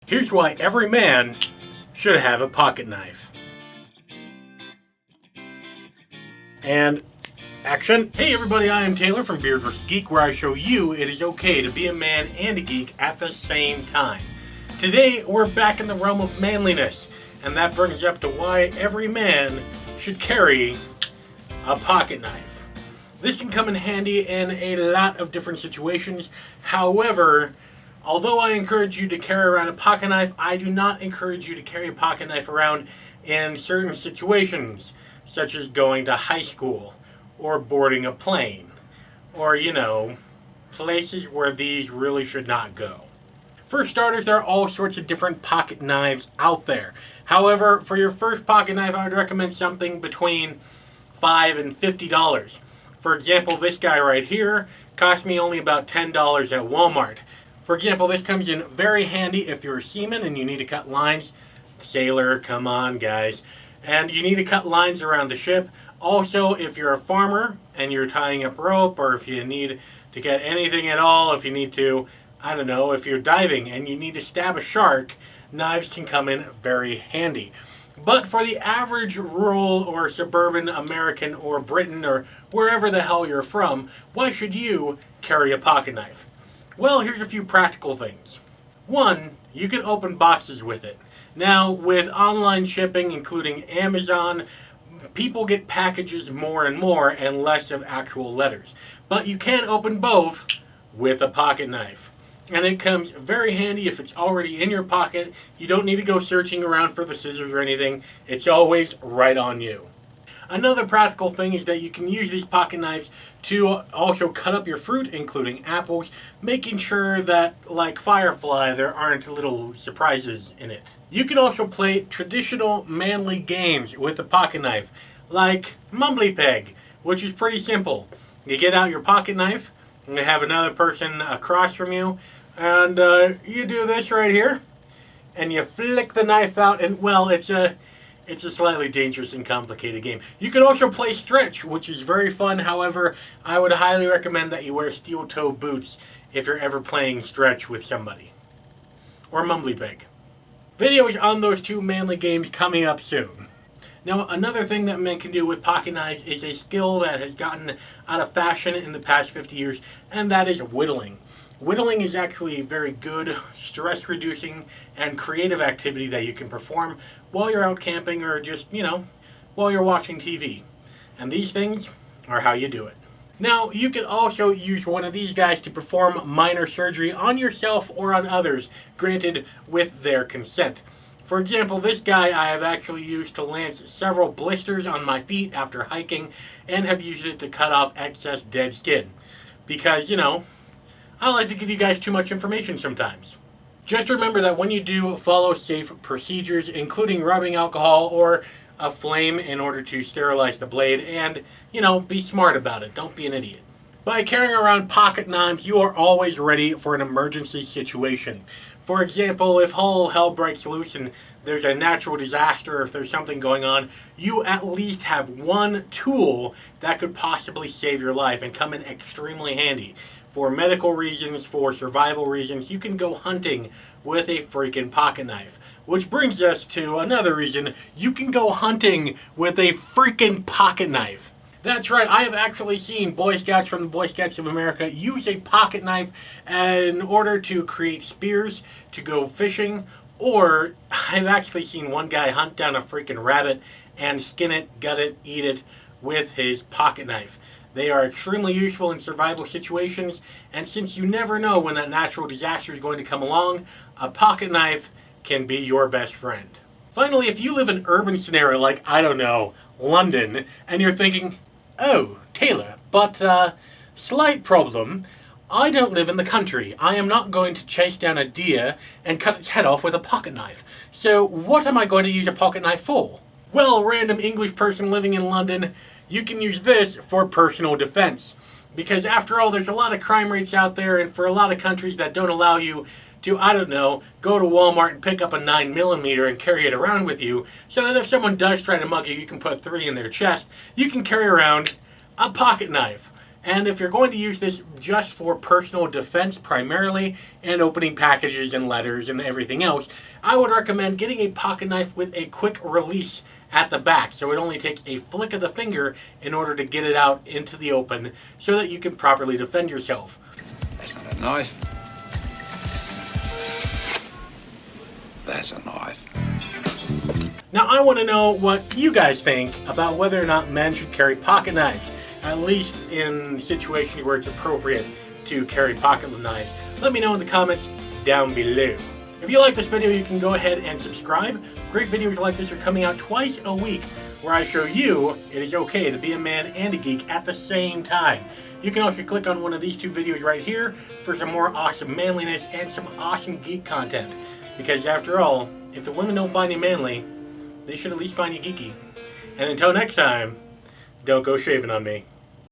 Here's why every man should have a pocket knife. And action. Hey everybody, I am Taylor from Beard vs. Geek, where I show you it is okay to be a man and a geek at the same time. Today, we're back in the realm of manliness, and that brings up to why every man should carry a pocket knife. This can come in handy in a lot of different situations. However, although I encourage you to carry around a pocket knife, I do not encourage you to carry a pocket knife around in certain situations, such as going to high school, or boarding a plane, or, places where these really should not go. For starters, there are all sorts of different pocket knives out there. However, for your first pocket knife, I would recommend something between $5 and $50. For example, this guy right here cost me only about $10 at Walmart. For example, this comes in very handy if you're a seaman and you need to cut lines. Sailor, come on guys. And you need to cut lines around the ship. Also, if you're a farmer and you're tying up rope, or if you need to get anything at all, if you need to, if you're diving and you need to stab a shark, knives can come in very handy. But for the average rural or suburban American or Britain or wherever the hell you're from, why should you carry a pocket knife? Well, here's a few practical things. One, you can open boxes with it. Now, with online shipping, including Amazon, people get packages more and more and less of actual letters. But you can open both with a pocket knife. And it comes very handy if it's already in your pocket. You don't need to go searching around for the scissors or anything. It's always right on you. Another practical thing is that you can use these pocket knives to also cut up your fruit, including apples, making sure that, like Firefly, there aren't little surprises in it. You can also play traditional manly games with the pocket knife, like Mumbly Peg, which is pretty simple. You get out your pocket knife, and you have another person across from you, and you do this right here, and you flick the knife out, and well, it's a slightly dangerous and complicated game. You can also play Stretch, which is very fun. However, I would highly recommend that you wear steel-toe boots if you're ever playing Stretch with somebody. Or Mumbly Pig. Videos on those two manly games coming up soon. Now, another thing that men can do with pocket knives is a skill that has gotten out of fashion in the past 50 years, and that is whittling. Whittling is actually a very good, stress-reducing, and creative activity that you can perform while you're out camping or just, while you're watching TV. And these things are how you do it. Now, you can also use one of these guys to perform minor surgery on yourself or on others, granted with their consent. For example, this guy I have actually used to lance several blisters on my feet after hiking, and have used it to cut off excess dead skin. Because, I like to give you guys too much information sometimes. Just remember that when you do, follow safe procedures, including rubbing alcohol or a flame in order to sterilize the blade, and, be smart about it. Don't be an idiot. By carrying around pocket knives, you are always ready for an emergency situation. For example, if all hell breaks loose and there's a natural disaster, if there's something going on, you at least have one tool that could possibly save your life and come in extremely handy. For medical reasons, for survival reasons, you can go hunting with a freaking pocket knife. Which brings us to another reason, you can go hunting with a freaking pocket knife. That's right, I have actually seen Boy Scouts from the Boy Scouts of America use a pocket knife in order to create spears, to go fishing, or I've actually seen one guy hunt down a freaking rabbit and skin it, gut it, eat it with his pocket knife. They are extremely useful in survival situations, and since you never know when that natural disaster is going to come along, a pocket knife can be your best friend. Finally, if you live in an urban scenario like, London, and you're thinking, oh, Taylor, but, slight problem, I don't live in the country. I am not going to chase down a deer and cut its head off with a pocket knife. So what am I going to use a pocket knife for? Well, random English person living in London, you can use this for personal defense. Because after all, there's a lot of crime rates out there, and for a lot of countries that don't allow you to, go to Walmart and pick up a 9mm and carry it around with you, so that if someone does try to mug you, you can put 3 in their chest. You can carry around a pocket knife. And if you're going to use this just for personal defense primarily, and opening packages and letters and everything else, I would recommend getting a pocket knife with a quick release at the back, so it only takes a flick of the finger in order to get it out into the open so that you can properly defend yourself. That's not a knife. That's a knife. Now I want to know what you guys think about whether or not men should carry pocket knives, at least in situations where it's appropriate to carry pocket knives. Let me know in the comments down below. If you like this video, you can go ahead and subscribe. Great videos like this are coming out twice a week where I show you it is okay to be a man and a geek at the same time. You can also click on one of these two videos right here for some more awesome manliness and some awesome geek content. Because after all, if the women don't find you manly, they should at least find you geeky. And until next time, don't go shaving on me.